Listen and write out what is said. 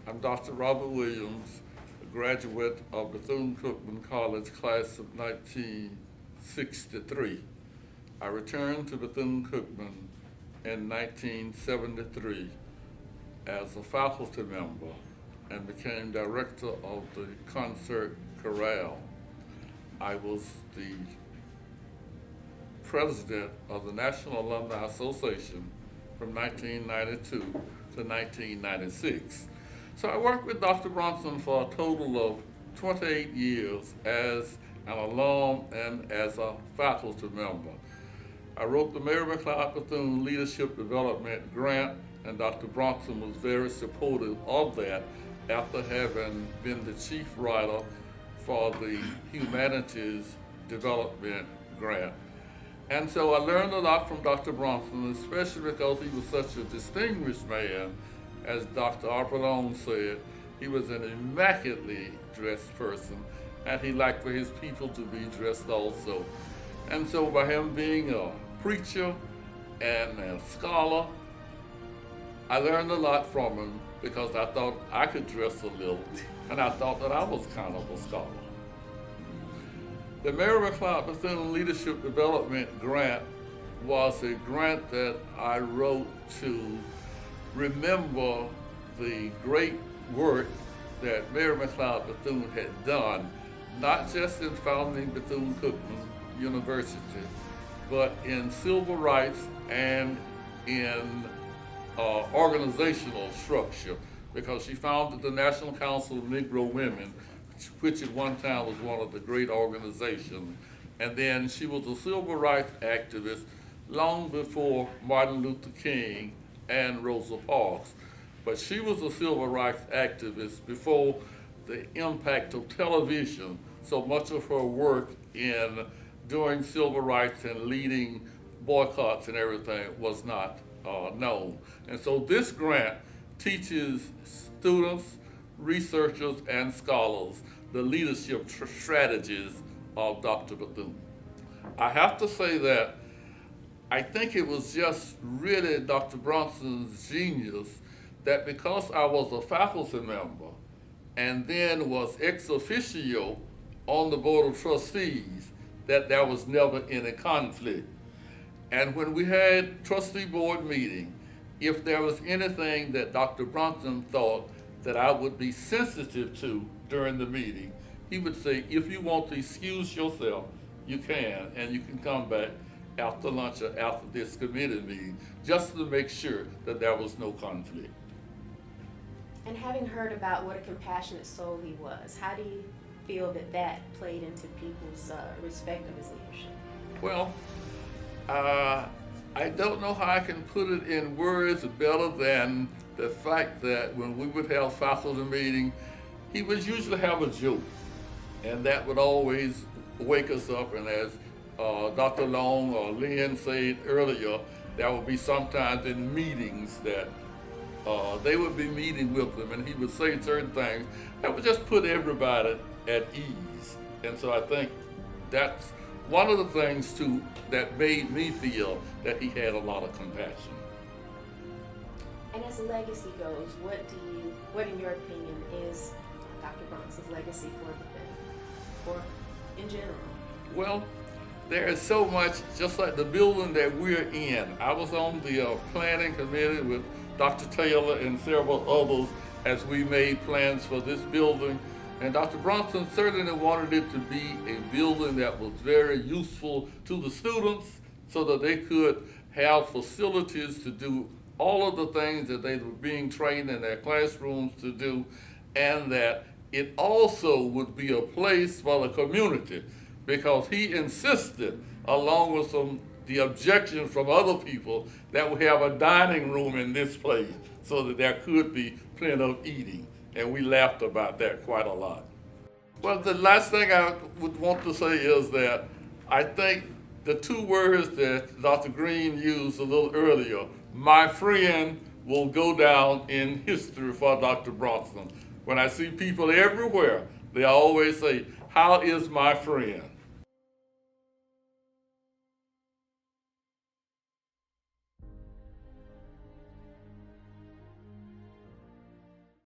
I'm Dr. Robert Williams, a graduate of Bethune-Cookman College, class of 1963. I returned to Bethune-Cookman in 1973 as a faculty member and became director of the concert chorale. I was the president of the National Alumni Association from 1992 to 1996. So I worked with Dr. Bronson for a total of 28 years as an alum and as a faculty member. I wrote the Mary McLeod Bethune Leadership Development Grant, and Dr. Bronson was very supportive of that after having been the chief writer for the Humanities Development Grant. And so I learned a lot from Dr. Bronson, especially because he was such a distinguished man. As Dr. Arpalone said, he was an immaculately dressed person, and he liked for his people to be dressed also. And so by him being a preacher and a scholar, I learned a lot from him because I thought I could dress a little, and I thought that I was kind of a scholar. The Mary McLeod Bethune Leadership Development Grant was a grant that I wrote to remember the great work that Mary McLeod Bethune had done, not just in founding Bethune-Cookman University, but in civil rights and in organizational structure, because she founded the National Council of Negro Women, which at one time was one of the great organizations. And then she was a civil rights activist long before Martin Luther King and Rosa Parks. But she was a civil rights activist before the impact of television. So much of her work in doing civil rights and leading boycotts and everything was not known. And so this grant teaches students, researchers, and scholars the leadership strategies of Dr. Bethune. I have to say that I think it was just really Dr. Bronson's genius that because I was a faculty member and then was ex officio on the Board of Trustees, that there was never any conflict. And when we had trustee board meeting, if there was anything that Dr. Bronson thought that I would be sensitive to during the meeting, he would say, if you want to excuse yourself, you can, and you can come back after lunch or after this committee meeting, just to make sure that there was no conflict. And having heard about what a compassionate soul he was, how do you feel that that played into people's respect of his leadership? Well, I don't know how I can put it in words better than the fact that when we would have faculty meeting, he would usually have a joke, and that would always wake us up. And as Dr. Long or Lynn said earlier, there would be sometimes in meetings that they would be meeting with him, and he would say certain things that would just put everybody at ease. And so I think that's one of the things too that made me feel that he had a lot of compassion. And as legacy goes, what in your opinion is Dr. Bronson's legacy for Bethune, or in general? Well, there is so much, just like the building that we're in. I was on the planning committee with Dr. Taylor and several others as we made plans for this building. And Dr. Bronson certainly wanted it to be a building that was very useful to the students so that they could have facilities to do all of the things that they were being trained in their classrooms to do, and that it also would be a place for the community, because he insisted, along with the objection from other people, that we have a dining room in this place so that there could be plenty of eating. And we laughed about that quite a lot. Well, the last thing I would want to say is that I think the two words that Dr. Green used a little earlier, my friend, will go down in history for Dr. Bronson. When I see people everywhere, they always say, how is my friend?